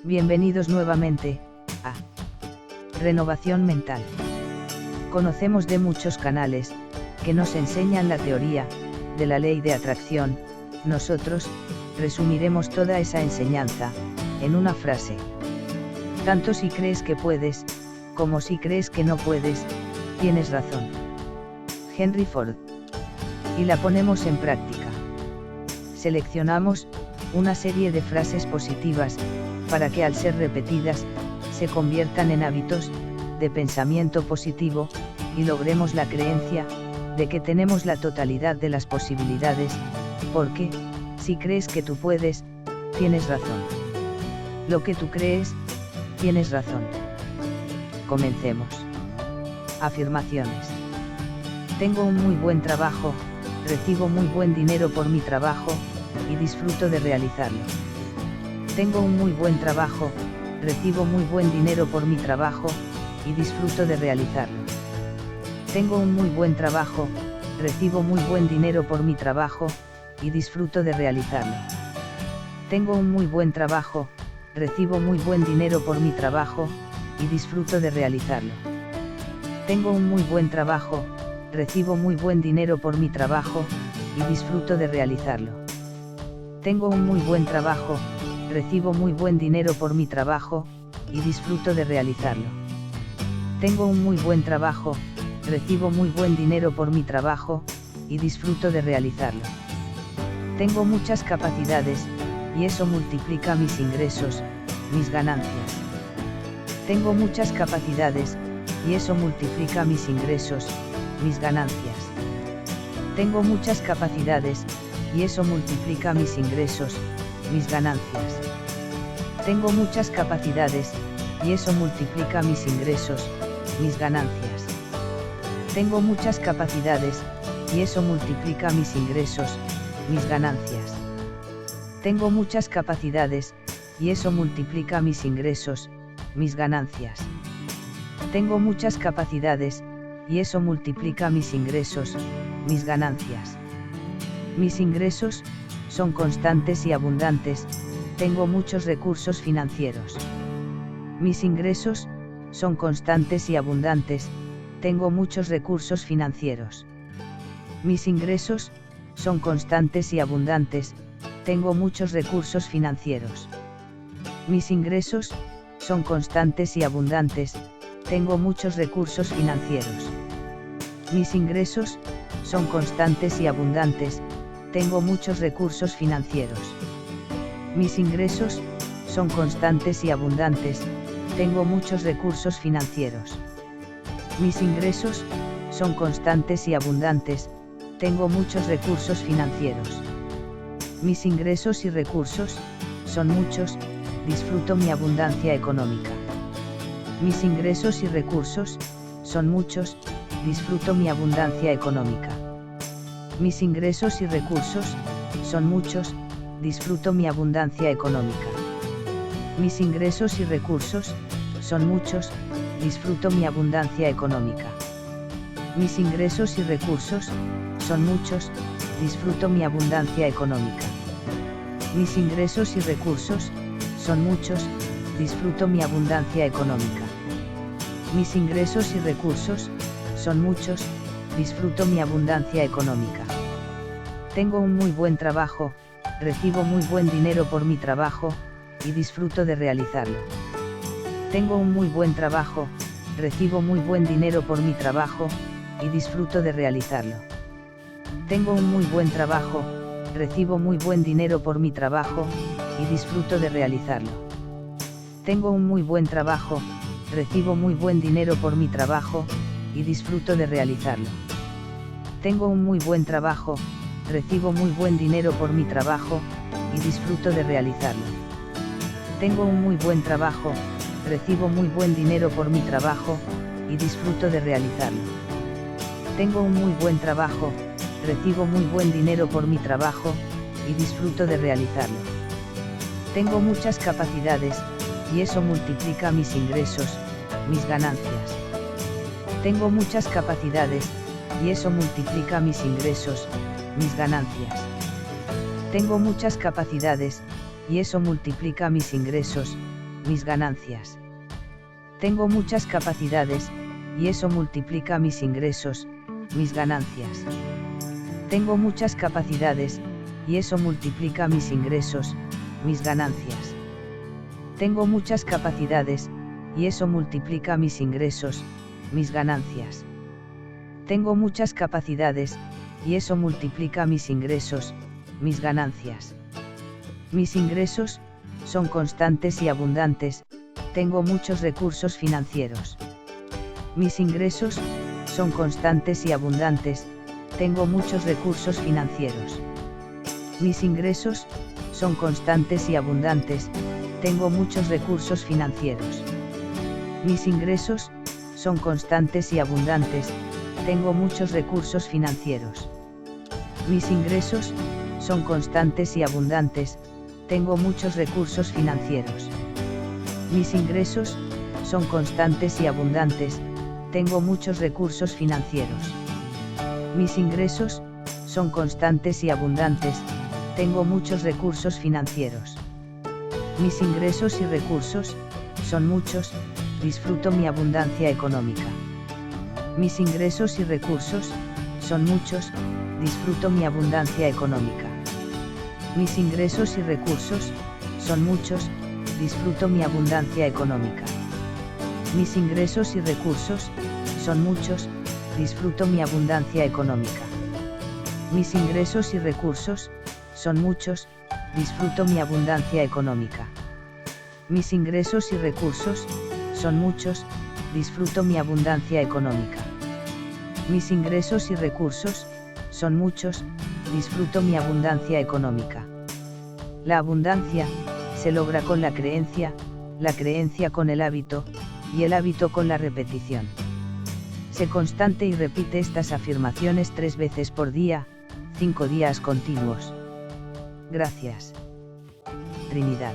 Bienvenidos nuevamente a Renovación Mental. Conocemos de muchos canales que nos enseñan la teoría de la ley de atracción. Nosotros resumiremos toda esa enseñanza en una frase. Tanto si crees que puedes, como si crees que no puedes, tienes razón. Henry Ford. Y la ponemos en práctica. Seleccionamos una serie de frases positivas, para que al ser repetidas, se conviertan en hábitos de pensamiento positivo, y logremos la creencia de que tenemos la totalidad de las posibilidades, porque, si crees que tú puedes, tienes razón. Lo que tú crees, tienes razón. Comencemos. Afirmaciones. Tengo un muy buen trabajo, recibo muy buen dinero por mi trabajo, y disfruto de realizarlo. Tengo un muy buen trabajo, recibo muy buen dinero por mi trabajo, y disfruto de realizarlo. Tengo un muy buen trabajo, recibo muy buen dinero por mi trabajo, y disfruto de realizarlo. Tengo un muy buen trabajo, recibo muy buen dinero por mi trabajo, y disfruto de realizarlo. Tengo un muy buen trabajo, recibo muy buen dinero por mi trabajo, y disfruto de realizarlo. Tengo un muy buen trabajo, recibo muy buen dinero por mi trabajo, y disfruto de realizarlo. Tengo un muy buen trabajo, recibo muy buen dinero por mi trabajo, y disfruto de realizarlo. Tengo muchas capacidades, y eso multiplica mis ingresos, mis ganancias. Tengo muchas capacidades, y eso multiplica mis ingresos, mis ganancias. Tengo muchas capacidades, y eso multiplica mis ingresos, mis ganancias. Tengo muchas capacidades, y eso multiplica mis ingresos, mis ganancias. Tengo muchas capacidades, y eso multiplica mis ingresos, mis ganancias. Tengo muchas capacidades, y eso multiplica mis ingresos, mis ganancias. Tengo muchas capacidades, y eso multiplica mis ingresos, mis ganancias. Mis ingresos son constantes y abundantes, tengo muchos recursos financieros. Mis ingresos son constantes y abundantes, tengo muchos recursos financieros. Mis ingresos son constantes y abundantes, tengo muchos recursos financieros. Mis ingresos son constantes y abundantes, tengo muchos recursos financieros. Mis ingresos son constantes y abundantes, tengo muchos recursos financieros. Mis ingresos son constantes y abundantes, tengo muchos recursos financieros. Mis ingresos son constantes y abundantes, tengo muchos recursos financieros. Mis ingresos y recursos son muchos, disfruto mi abundancia económica. Mis ingresos y recursos son muchos, disfruto mi abundancia económica. Mis ingresos y recursos son muchos, disfruto mi abundancia económica. Mis ingresos y recursos son muchos, disfruto mi abundancia económica. Mis ingresos y recursos son muchos, disfruto mi abundancia económica. Mis ingresos y recursos son muchos, disfruto mi abundancia económica. Mis ingresos y recursos son muchos, disfruto mi abundancia económica. Tengo un muy buen trabajo, recibo muy buen dinero por mi trabajo, y disfruto de realizarlo. Tengo un muy buen trabajo, recibo muy buen dinero por mi trabajo, y disfruto de realizarlo. Tengo un muy buen trabajo, recibo muy buen dinero por mi trabajo, y disfruto de realizarlo. Tengo un muy buen trabajo, recibo muy buen dinero por mi trabajo, y disfruto de realizarlo. Tengo un muy buen trabajo, recibo muy buen dinero por mi trabajo, y disfruto de realizarlo. Tengo un muy buen trabajo, recibo muy buen dinero por mi trabajo, y disfruto de realizarlo. Tengo un muy buen trabajo, recibo muy buen dinero por mi trabajo, y disfruto de realizarlo. Tengo muchas capacidades, y eso multiplica mis ingresos, mis ganancias. Tengo muchas capacidades, y eso multiplica mis ingresos, mis ganancias. Tengo muchas capacidades, y eso multiplica mis ingresos, mis ganancias. Tengo muchas capacidades, y eso multiplica mis ingresos, mis ganancias. Tengo muchas capacidades, y eso multiplica mis ingresos, mis ganancias. Tengo muchas capacidades, y eso multiplica mis ingresos, mis ganancias. Tengo muchas capacidades, y eso multiplica mis ingresos, mis ganancias. Mis ingresos son constantes y abundantes, tengo muchos recursos financieros. Mis ingresos son constantes y abundantes, tengo muchos recursos financieros. Mis ingresos son constantes y abundantes, tengo muchos recursos financieros. Mis ingresos son constantes y abundantes, tengo muchos recursos financieros. Mis ingresos son constantes y abundantes, tengo muchos recursos financieros. Mis ingresos son constantes y abundantes, tengo muchos recursos financieros. Mis ingresos son constantes y abundantes, tengo muchos recursos financieros. Mis ingresos y recursos son muchos, disfruto mi abundancia económica. Mis ingresos y recursos son muchos, disfruto mi abundancia económica. Mis ingresos y recursos son muchos, disfruto mi abundancia económica. Mis ingresos y recursos son muchos, disfruto mi abundancia económica. Mis ingresos y recursos son muchos, disfruto mi abundancia económica. Mis ingresos y recursos son muchos, disfruto mi abundancia económica. Mis ingresos y recursos son muchos, disfruto mi abundancia económica. La abundancia se logra con la creencia con el hábito, y el hábito con la repetición. Sé constante y repite estas afirmaciones 3 veces por día, 5 días continuos. Gracias. Trinidad.